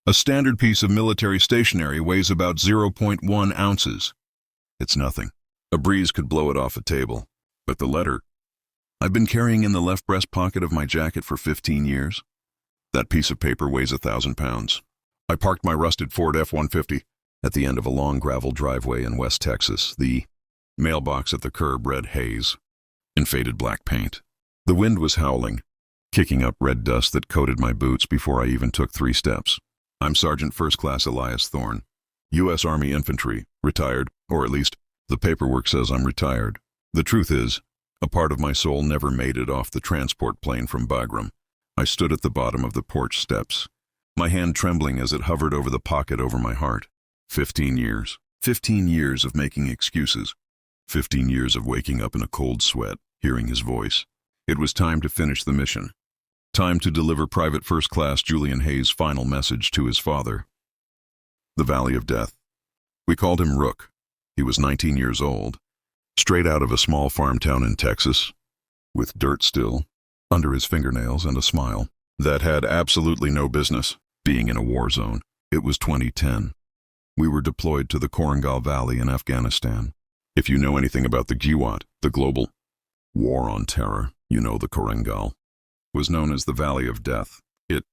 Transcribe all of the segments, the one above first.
A standard piece of military stationery weighs about 0.1 ounces. It's nothing. A breeze could blow it off a table. But the letter, I've been carrying in the left breast pocket of my jacket for 15 years. That piece of paper weighs 1,000 pounds. I parked my rusted Ford F-150 at the end of a long gravel driveway in West Texas. The mailbox at the curb read Hayes in faded black paint. The wind was howling, kicking up red dust that coated my boots before I even took 3 steps. I'm Sergeant First Class Elias Thorne, US Army Infantry, retired, or at least the paperwork says I'm retired. The truth is, a part of my soul never made it off the transport plane from Bagram. I stood at the bottom of the porch steps, my hand trembling as it hovered over the pocket over my heart. 15 years. 15 years of making excuses. 15 years of waking up in a cold sweat, hearing his voice. It was time to finish the mission. Time to deliver Private First Class Julian Hayes' final message to his father. The Valley of Death. We called him Rook. He was 19 years old, straight out of a small farm town in Texas, with dirt still under his fingernails and a smile that had absolutely no business being in a war zone. It was 2010. We were deployed to the Korengal Valley in Afghanistan. If you know anything about the GWAT, the Global War on Terror, you know the Korengal was known as the Valley of Death. It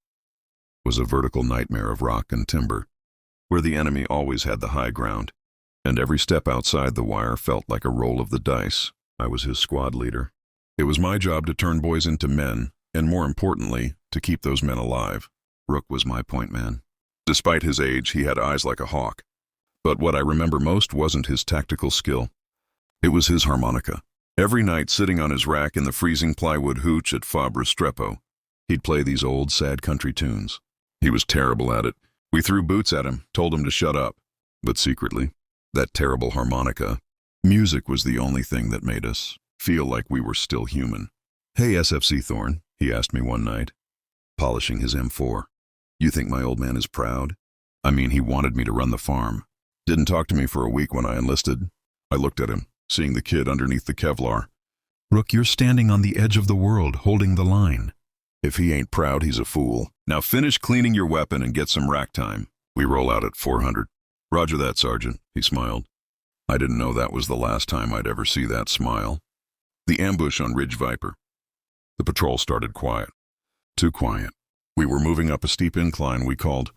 was a vertical nightmare of rock and timber, where the enemy always had the high ground, and every step outside the wire felt like a roll of the dice. I was his squad leader. It was my job to turn boys into men, and more importantly, to keep those men alive. Rook was my point man. Despite his age, he had eyes like a hawk. But what I remember most wasn't his tactical skill. It was his harmonica. Every night, sitting on his rack in the freezing plywood hooch at Fob Restrepo, he'd play these old, sad country tunes. He was terrible at it. We threw boots at him, told him to shut up. But secretly, that terrible harmonica, music was the only thing that made us feel like we were still human. "Hey, SFC Thorne," he asked me one night, polishing his M4. "You think my old man is proud? I mean, he wanted me to run the farm. Didn't talk to me for a week when I enlisted." I looked at him, seeing the kid underneath the Kevlar. "Rook, you're standing on the edge of the world, holding the line. If he ain't proud, he's a fool. Now finish cleaning your weapon and get some rack time." We roll out at 400. "Roger that, Sergeant," he smiled. I didn't know that was the last time I'd ever see that smile. The ambush on Ridge Viper. The patrol started quiet. Too quiet. We were moving up a steep incline we called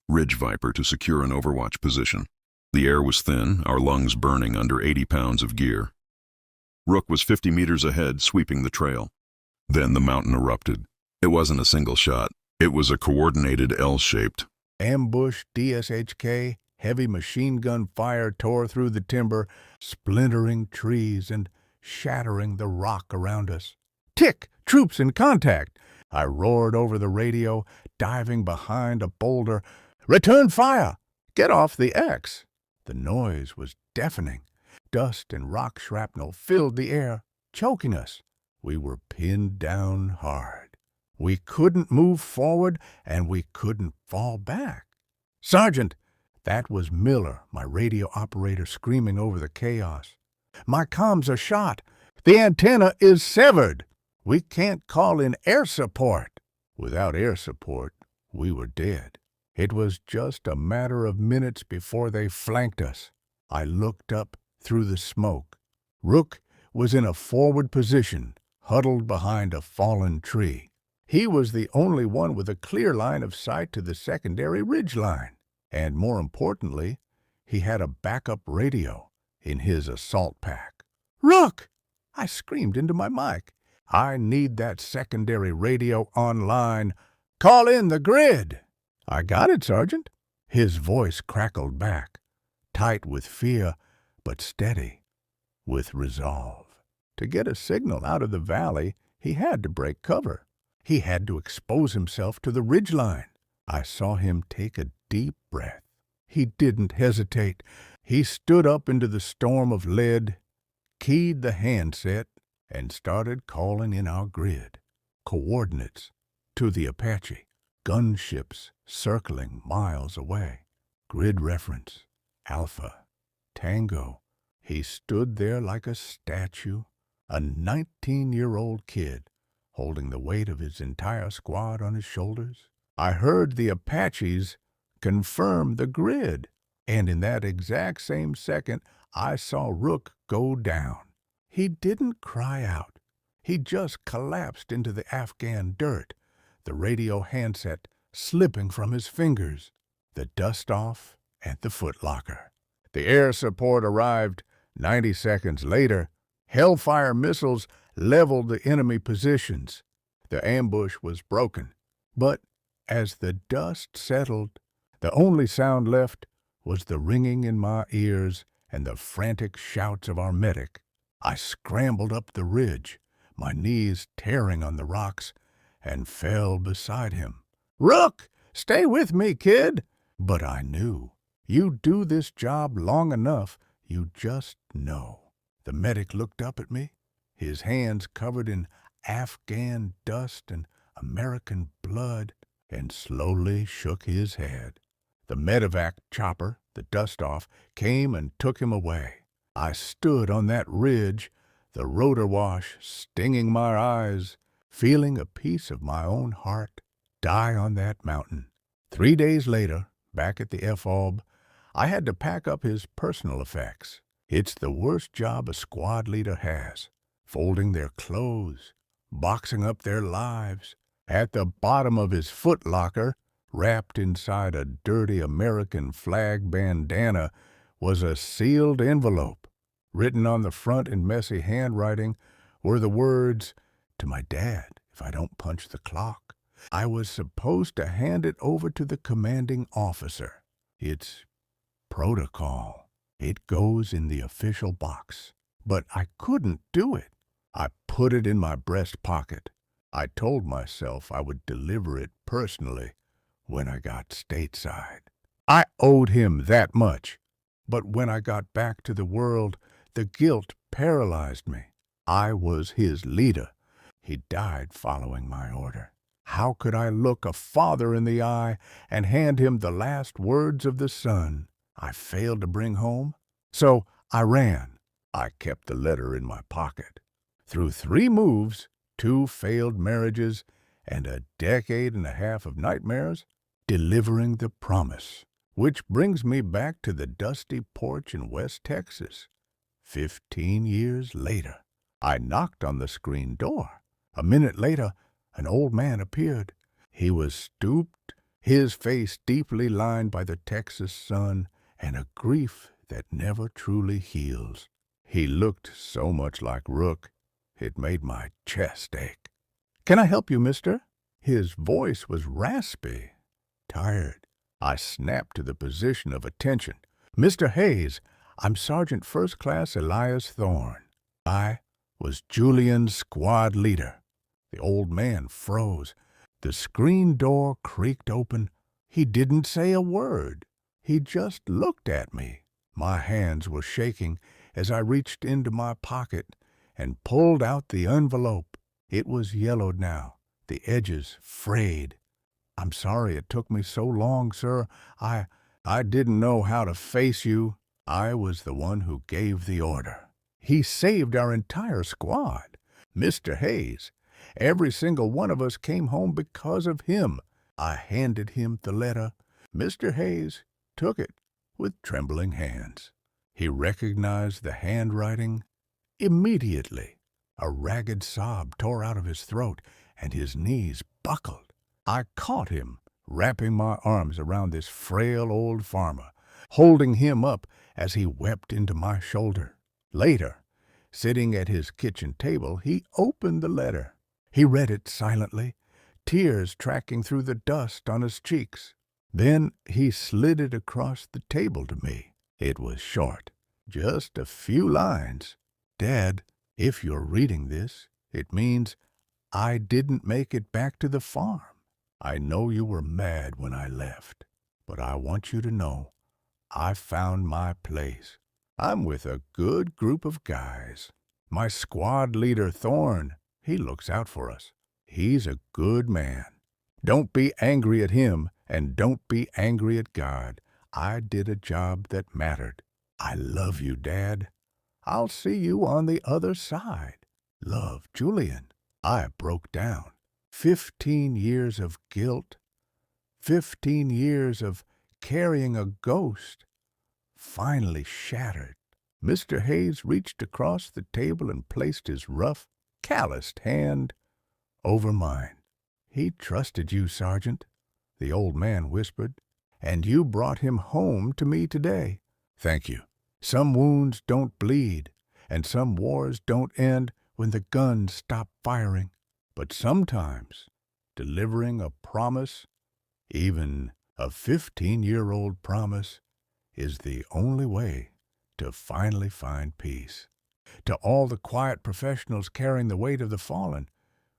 Ridge Viper to secure an overwatch position. The air was thin, our lungs burning under 80 pounds of gear. Rook was 50 meters ahead, sweeping the trail. Then the mountain erupted. It wasn't a single shot. It was a coordinated L-shaped. Ambush, DSHK, heavy machine gun fire tore through the timber, splintering trees and shattering the rock around us. "Tick! Troops in contact!" I roared over the radio, diving behind a boulder. "Return fire! Get off the X!" The noise was deafening. Dust and rock shrapnel filled the air, choking us. We were pinned down hard. We couldn't move forward, and we couldn't fall back. "Sergeant!" That was Miller, my radio operator, screaming over the chaos. "My comms are shot. The antenna is severed. We can't call in air support." Without air support, we were dead. It was just a matter of minutes before they flanked us. I looked up through the smoke. Rook was in a forward position, huddled behind a fallen tree. He was the only one with a clear line of sight to the secondary ridge line. And more importantly, he had a backup radio in his assault pack. "Rook!" I screamed into my mic. "I need that secondary radio online. Call in the grid." "I got it, Sergeant." His voice crackled back, tight with fear, but steady with resolve. To get a signal out of the valley, he had to break cover. He had to expose himself to the ridgeline. I saw him take a deep breath. He didn't hesitate. He stood up into the storm of lead, keyed the handset, and started calling in our grid. Coordinates to the Apache. Gunships circling miles away. Grid reference, Alpha, Tango. He stood there like a statue, a 19-year-old kid, holding the weight of his entire squad on his shoulders. I heard the Apaches confirm the grid. And in that exact same second, I saw Rook go down. He didn't cry out. He just collapsed into the Afghan dirt, the radio handset slipping from his fingers, the dust off and the footlocker. The air support arrived 90 seconds later. Hellfire missiles leveled the enemy positions. The ambush was broken. But as the dust settled, the only sound left was the ringing in my ears and the frantic shouts of our medic. I scrambled up the ridge, my knees tearing on the rocks, and fell beside him. "Rook, stay with me, kid!" But I knew. You do this job long enough, you just know. The medic looked up at me, his hands covered in Afghan dust and American blood, and slowly shook his head. The medevac chopper, the dust off, came and took him away. I stood on that ridge, the rotor wash stinging my eyes, feeling a piece of my own heart die on that mountain. 3 days later, back at the FOB, I had to pack up his personal effects. It's the worst job a squad leader has, folding their clothes, boxing up their lives. At the bottom of his footlocker, wrapped inside a dirty American flag bandana, was a sealed envelope. Written on the front in messy handwriting were the words, "To my dad, if I don't punch the clock." I was supposed to hand it over to the commanding officer. It's protocol. It goes in the official box. But I couldn't do it. I put it in my breast pocket. I told myself I would deliver it personally when I got stateside. I owed him that much. But when I got back to the world, the guilt paralyzed me. I was his leader. He died following my order. How could I look a father in the eye and hand him the last words of the son I failed to bring home? So I ran. I kept the letter in my pocket. Through 3 moves, 2 failed marriages, and a decade and a half of nightmares, delivering the promise. Which brings me back to the dusty porch in West Texas. 15 years later, I knocked on the screen door. A minute later, an old man appeared. He was stooped, his face deeply lined by the Texas sun and a grief that never truly heals. He looked so much like Rook, it made my chest ache. "Can I help you, mister?" His voice was raspy, tired. I snapped to the position of attention. "Mr. Hayes, I'm Sergeant First Class Elias Thorne. I was Julian's squad leader." The old man froze. The screen door creaked open. He didn't say a word. He just looked at me. My hands were shaking as I reached into my pocket and pulled out the envelope. It was yellowed now, the edges frayed. "I'm sorry it took me so long, sir. I didn't know how to face you. I was the one who gave the order. He saved our entire squad. Mr. Hayes, every single one of us came home because of him." I handed him the letter. Mr. Hayes took it with trembling hands. He recognized the handwriting immediately. A ragged sob tore out of his throat, and his knees buckled. I caught him, wrapping my arms around this frail old farmer, holding him up as he wept into my shoulder. Later, sitting at his kitchen table, he opened the letter. He read it silently, tears tracking through the dust on his cheeks. Then he slid it across the table to me. It was short, just a few lines. "Dad, if you're reading this, it means I didn't make it back to the farm. I know you were mad when I left, but I want you to know I found my place. I'm with a good group of guys. My squad leader, Thorne, he looks out for us. He's a good man. Don't be angry at him, and don't be angry at God. I did a job that mattered. I love you, Dad. I'll see you on the other side. Love, Julian." I broke down. 15 years of guilt, 15 years of carrying a ghost, finally shattered. Mr. Hayes reached across the table and placed his rough, calloused hand over mine. "He trusted you, Sergeant," the old man whispered, "and you brought him home to me today." "Thank you. Some wounds don't bleed, and some wars don't end when the guns stop firing. But sometimes delivering a promise, even a 15-year-old promise, is the only way to finally find peace. To all the quiet professionals carrying the weight of the fallen,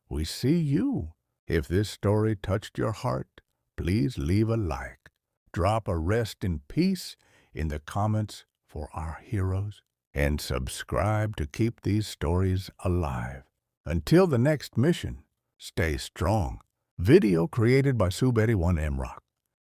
we see you. If this story touched your heart, please leave a like. Drop a rest in peace in the comments for our heroes, and subscribe to keep these stories alive. Until the next mission, stay strong. Video created by Sub81 M Rock.